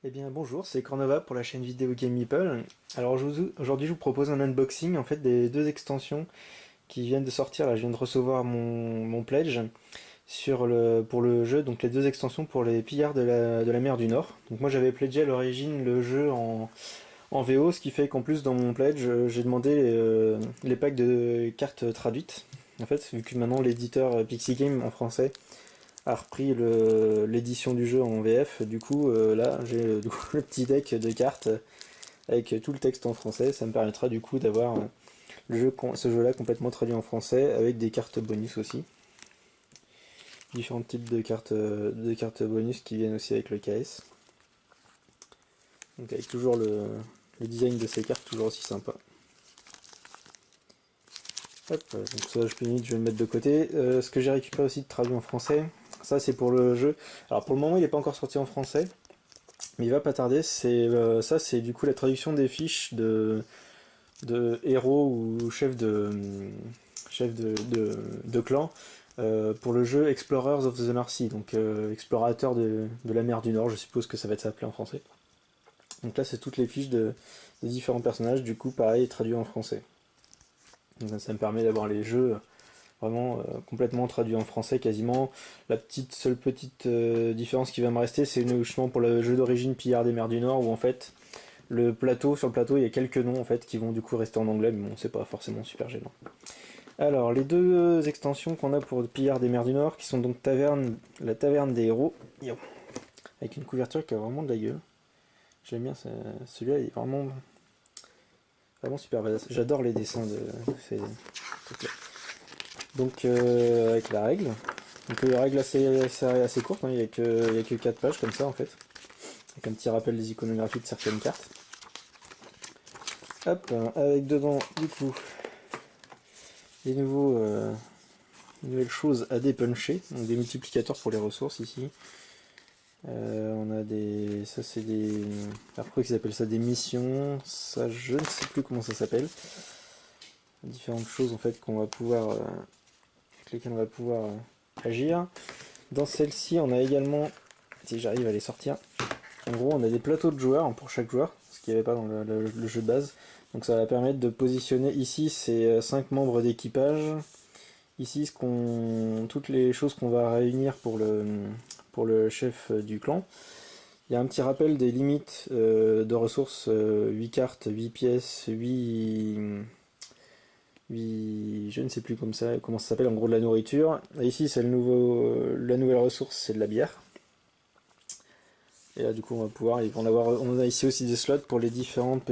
Eh bien bonjour, c'est Cornova pour la chaîne vidéo Game Meeple. Alors aujourd'hui je vous propose un unboxing en fait des deux extensions qui viennent de sortir. Là je viens de recevoir mon pledge pour le jeu, donc les deux extensions pour les pillards de la mer du Nord. Donc moi j'avais pledgé à l'origine le jeu en VO, ce qui fait qu'en plus dans mon pledge j'ai demandé les packs de cartes traduites. En fait, vu que maintenant l'éditeur Pixie Game en français a repris l'édition du jeu en VF. Du coup, là, j'ai le petit deck de cartes avec tout le texte en français. Ça me permettra du coup d'avoir ce jeu-là complètement traduit en français avec des cartes bonus aussi. Différents types de cartes bonus qui viennent aussi avec le KS. Donc avec toujours le design de ces cartes toujours aussi sympa. Hop, donc ça je peux je vais le mettre de côté. Ce que j'ai récupéré aussi de traduit en français, ça c'est pour le jeu. Alors pour le moment il n'est pas encore sorti en français, mais il va pas tarder. Ça, c'est du coup la traduction des fiches de héros ou chefs de clan pour le jeu Explorers of the North Sea, donc explorateurs de la mer du Nord, je suppose que ça va être appelé en français. Donc là, c'est toutes les fiches de différents personnages, du coup, pareil, traduit en français. Donc ça me permet d'avoir les jeux vraiment complètement traduits en français quasiment. La seule petite différence qui va me rester, c'est justement pour le jeu d'origine Pillard des mers du Nord, où en fait sur le plateau il y a quelques noms en fait qui vont du coup rester en anglais, mais bon c'est pas forcément super gênant. Alors les deux extensions qu'on a pour Pillard des mers du Nord, qui sont donc la taverne des héros, avec une couverture qui a vraiment de la gueule. J'aime bien celui-là, il est vraiment super badass. J'adore les dessins de ces trucs-là. Donc avec la règle. Donc la règle assez courte, hein, il y a que 4 pages comme ça en fait. Avec un petit rappel des iconographies de certaines cartes. Hop, avec dedans du coup des nouvelles choses à dépuncher, donc des multiplicateurs pour les ressources ici. On a ça c'est des, alors pourquoi ils appellent ça des missions, ça je ne sais plus comment ça s'appelle. Différentes choses en fait avec lesquelles on va pouvoir agir. Dans celle-ci, on a également, si j'arrive à les sortir, en gros, on a des plateaux de joueurs pour chaque joueur, ce qu'il n'y avait pas dans le jeu de base. Donc ça va permettre de positionner ici ces 5 membres d'équipage. Ici, toutes les choses qu'on va réunir pour le chef du clan. Il y a un petit rappel des limites de ressources, 8 cartes, 8 pièces, 8 je ne sais plus comment ça s'appelle, en gros de la nourriture. Et ici, c'est la nouvelle ressource, c'est de la bière. Et là, du coup, on va pouvoir, on a ici aussi des slots pour ces différentes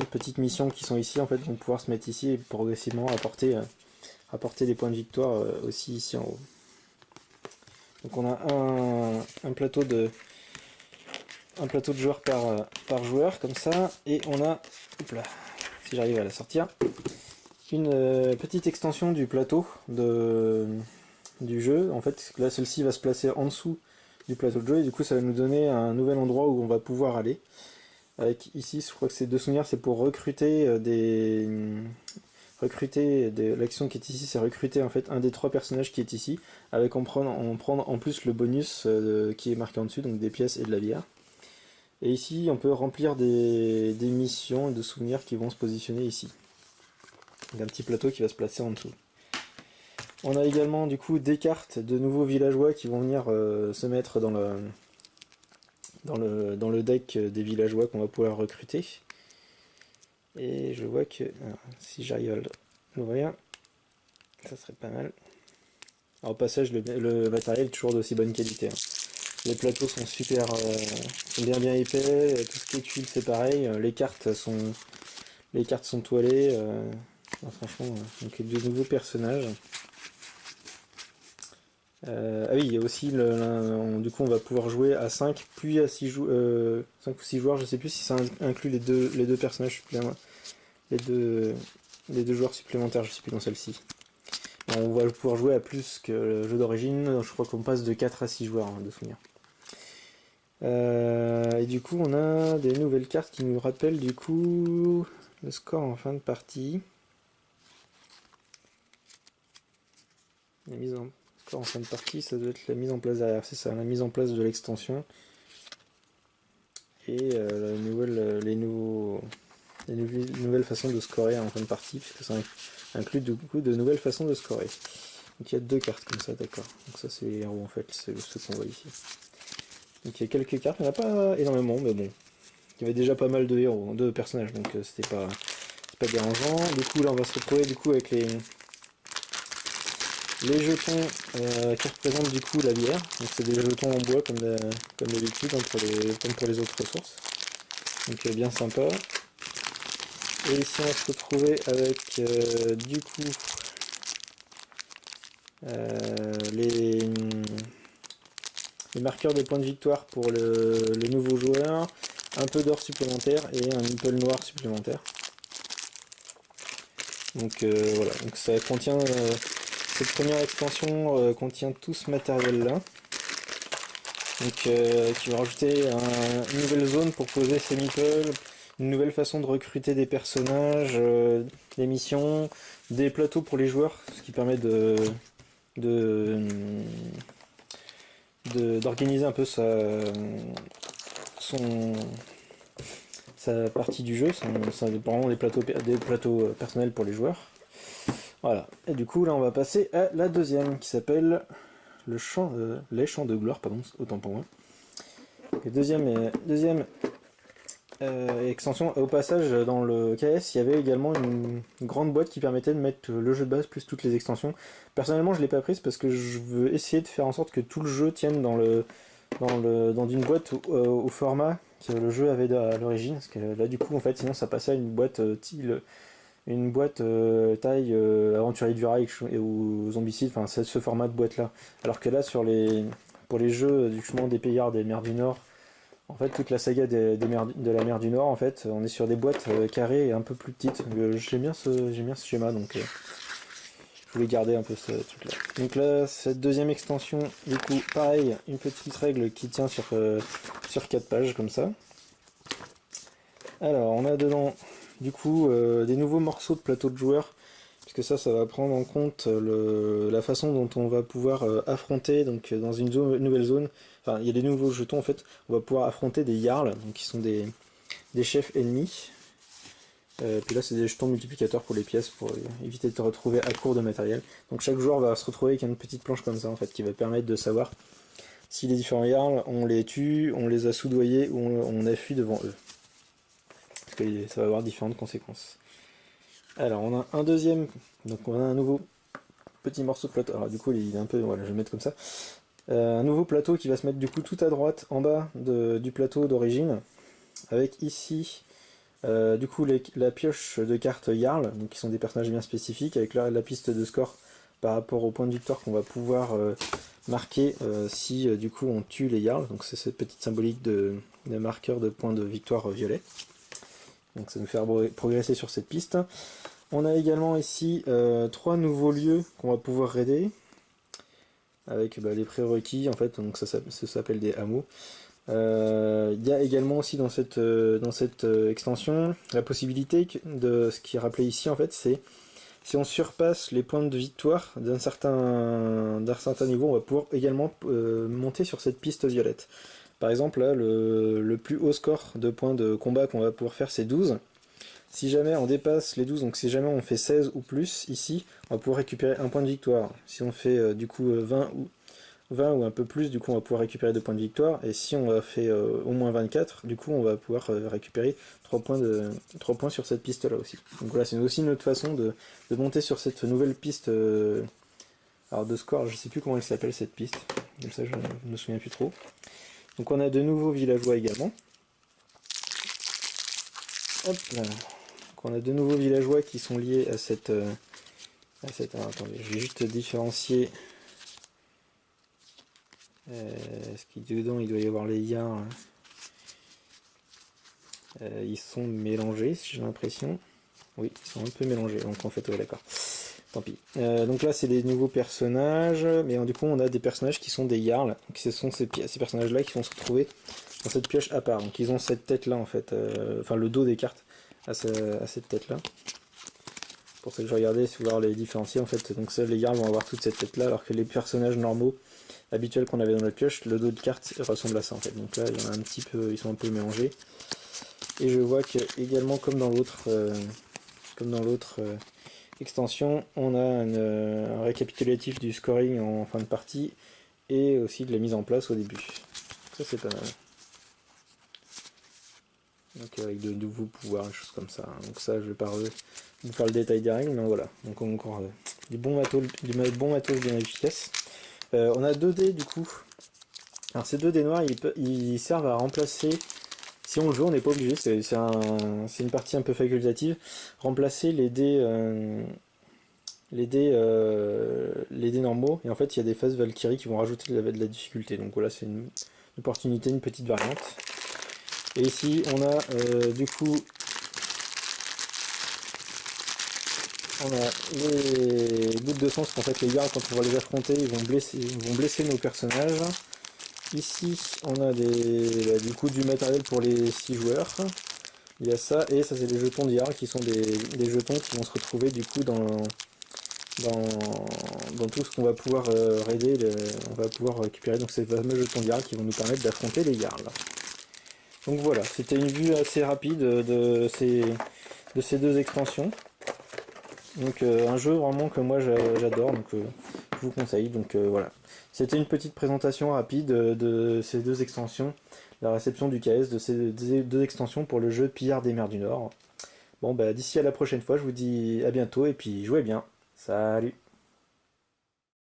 petites missions qui sont ici, en fait, vont pouvoir se mettre ici et progressivement apporter des points de victoire aussi ici en haut. Donc on a un plateau de joueurs par joueur, comme ça, et on a, hop là, si j'arrive à la sortir, une petite extension du plateau du jeu. En fait, là, celle-ci va se placer en dessous du plateau de jeu, et du coup, ça va nous donner un nouvel endroit où on va pouvoir aller. Avec ici, je crois que c'est deux souvenirs, c'est pour l'action qui est ici, c'est recruter en fait un des 3 personnages qui est ici, avec prendre en plus le bonus qui est marqué en dessus, donc des pièces et de la bière. Et ici, on peut remplir des missions et de souvenirs qui vont se positionner ici. Donc un petit plateau qui va se placer en dessous. On a également du coup des cartes de nouveaux villageois qui vont venir se mettre dans le deck des villageois qu'on va pouvoir recruter. Et je vois que alors, si j'arrive à l'ouvrir, ça serait pas mal. Alors, au passage, le matériel est toujours d'aussi bonne qualité, hein. Les plateaux sont sont bien épais, tout ce qui est tuiles c'est pareil, les cartes sont toilées, franchement, donc de nouveaux personnages. Ah oui, il y a aussi du coup on va pouvoir jouer à 5 puis à 5 ou 6 joueurs, je sais plus si ça inclut les deux personnages supplémentaires, les deux, les deux joueurs supplémentaires, je sais plus dans celle-ci. On va pouvoir jouer à plus que le jeu d'origine, je crois qu'on passe de 4 à 6 joueurs, hein, de souvenir. Et du coup, on a des nouvelles cartes qui nous rappellent du coup le score en fin de partie. La mise en score en fin de partie, ça doit être la mise en place derrière, c'est ça, la mise en place de l'extension. et les nouvelles façons de scorer en fin de partie, puisque ça inclut du coup de nouvelles façons de scorer. Donc il y a 2 cartes comme ça, d'accord. Donc ça c'est les héros en fait, c'est ceux qu'on voit ici. Donc il y a quelques cartes, il n'y en a pas énormément, mais bon. Il y avait déjà pas mal de héros, de personnages, donc c'était pas dérangeant. Du coup là on va se retrouver du coup avec les jetons qui représentent du coup la bière. Donc c'est des jetons en bois comme d'habitude, hein, comme pour les autres ressources. Donc bien sympa. Et ici on va se retrouver avec du coup les marqueurs de points de victoire pour le nouveau joueur, un peu d'or supplémentaire et un meeple noir supplémentaire. Donc voilà, donc ça contient cette première extension contient tout ce matériel là. Donc qui va rajouter une nouvelle zone pour poser ses meeples, une nouvelle façon de recruter des personnages, des missions, des plateaux pour les joueurs, ce qui permet d'organiser un peu sa partie du jeu, vraiment des plateaux personnels pour les joueurs. Voilà, et du coup là on va passer à la deuxième qui s'appelle les champs de gloire, pardon, autant pour moi. Et deuxième extension, au passage dans le KS il y avait également une grande boîte qui permettait de mettre le jeu de base plus toutes les extensions. Personnellement je l'ai pas prise parce que je veux essayer de faire en sorte que tout le jeu tienne dans une boîte au format que le jeu avait à l'origine, parce que là du coup en fait sinon ça passait à une boîte taille Aventurier du Rail ou Zombicide, enfin c'est ce format de boîte là. Alors que là pour les jeux du chemin des Payards des Mers du Nord, en fait toute la saga de la mer du Nord, en fait on est sur des boîtes carrées et un peu plus petites. J'aime bien ce schéma, donc je voulais garder un peu ce truc là. Donc là cette deuxième extension, du coup pareil, une petite règle qui tient sur 4 pages comme ça. Alors on a dedans du coup des nouveaux morceaux de plateau de joueurs, puisque ça va prendre en compte la façon dont on va pouvoir affronter, donc dans une nouvelle zone, enfin il y a des nouveaux jetons en fait, on va pouvoir affronter des Jarls, donc qui sont des chefs ennemis. Puis là c'est des jetons multiplicateurs pour les pièces, pour éviter de te retrouver à court de matériel. Donc chaque joueur va se retrouver avec une petite planche comme ça en fait, qui va permettre de savoir si les différents Jarls, on les tue, on les a soudoyés ou on a fui devant eux. Parce que ça va avoir différentes conséquences. Alors on a un deuxième, donc on a un nouveau petit morceau de plateau. Alors du coup il est un peu, voilà, je vais le mettre comme ça. Un nouveau plateau qui va se mettre du coup tout à droite en bas du plateau d'origine, avec ici du coup la pioche de cartes Jarl, donc qui sont des personnages bien spécifiques, avec la piste de score par rapport au point de victoire qu'on va pouvoir marquer si du coup on tue les Jarls. Donc c'est cette petite symbolique de marqueur de points de victoire violet. Donc ça nous fait progresser sur cette piste. On a également ici 3 nouveaux lieux qu'on va pouvoir raider, avec les prérequis en fait, donc ça s'appelle des hameaux. Il y a également aussi dans cette extension la possibilité de ce qui est rappelé ici en fait, c'est si on surpasse les points de victoire d'un certain niveau, on va pouvoir également monter sur cette piste violette. Par exemple là le plus haut score de points de combat qu'on va pouvoir faire c'est 12. Si jamais on dépasse les 12, donc si jamais on fait 16 ou plus, ici, on va pouvoir récupérer un point de victoire. Si on fait du coup 20 ou un peu plus, du coup on va pouvoir récupérer 2 points de victoire. Et si on a fait au moins 24, du coup on va pouvoir récupérer 3 points sur cette piste là aussi. Donc voilà, c'est aussi une autre façon de monter sur cette nouvelle piste alors de score, je sais plus comment elle s'appelle cette piste, comme ça je ne me souviens plus trop. Donc on a de nouveaux villageois également. Hop là. On a de nouveaux villageois qui sont liés à cette... alors, attendez, je vais juste différencier. Ce qui dedans, il doit y avoir les Yarls. Ils sont mélangés, si j'ai l'impression. Oui, ils sont un peu mélangés, donc en fait, ouais, d'accord. Tant pis. Donc là, c'est des nouveaux personnages, mais du coup, on a des personnages qui sont des Jarls. Donc ce sont ces personnages-là qui vont se retrouver dans cette pioche à part. Donc ils ont cette tête-là, en fait, enfin le dos des cartes à cette tête-là. pour ça que je regardais si vous voir les différencier en fait. Donc ça, les Jarls vont avoir toute cette tête là, alors que les personnages normaux, habituels qu'on avait dans notre pioche, le dos de carte ressemble à ça en fait. Donc là, il y en a un petit peu, ils sont un peu mélangés. Et je vois que également comme dans l'autre extension, on a un récapitulatif du scoring en fin de partie et aussi de la mise en place au début. Ça c'est pas mal. Donc avec de nouveaux pouvoirs, des choses comme ça. Donc ça, je vais pas vous faire le détail des règles, mais voilà. Donc on a encore du bon matos bien efficace. On a 2 dés du coup. Alors ces 2 dés noirs, ils servent à remplacer. Si on le joue, on n'est pas obligé, c'est une partie un peu facultative. Remplacer les dés normaux. Et en fait, il y a des phases Valkyrie qui vont rajouter de la difficulté. Donc voilà, c'est une opportunité, une petite variante. Et ici, on a du coup, on a les gouttes de sang, parce qu'en fait, les gardes, quand on va les affronter, ils vont blesser nos personnages. Ici, on a du coup du matériel pour les 6 joueurs. Il y a ça, et ça, c'est les jetons d'IA qui sont des jetons qui vont se retrouver du coup dans tout ce qu'on va pouvoir raider, on va pouvoir récupérer donc ces fameux jetons d'IA qui vont nous permettre d'affronter les gardes. Donc voilà, c'était une vue assez rapide de ces 2 extensions. Donc un jeu vraiment que moi j'adore, donc je vous conseille. Donc voilà, c'était une petite présentation rapide de ces 2 extensions, la réception du KS de ces 2 extensions pour le jeu Pillard des mers du Nord. Bon bah d'ici à la prochaine fois, je vous dis à bientôt et puis jouez bien. Salut!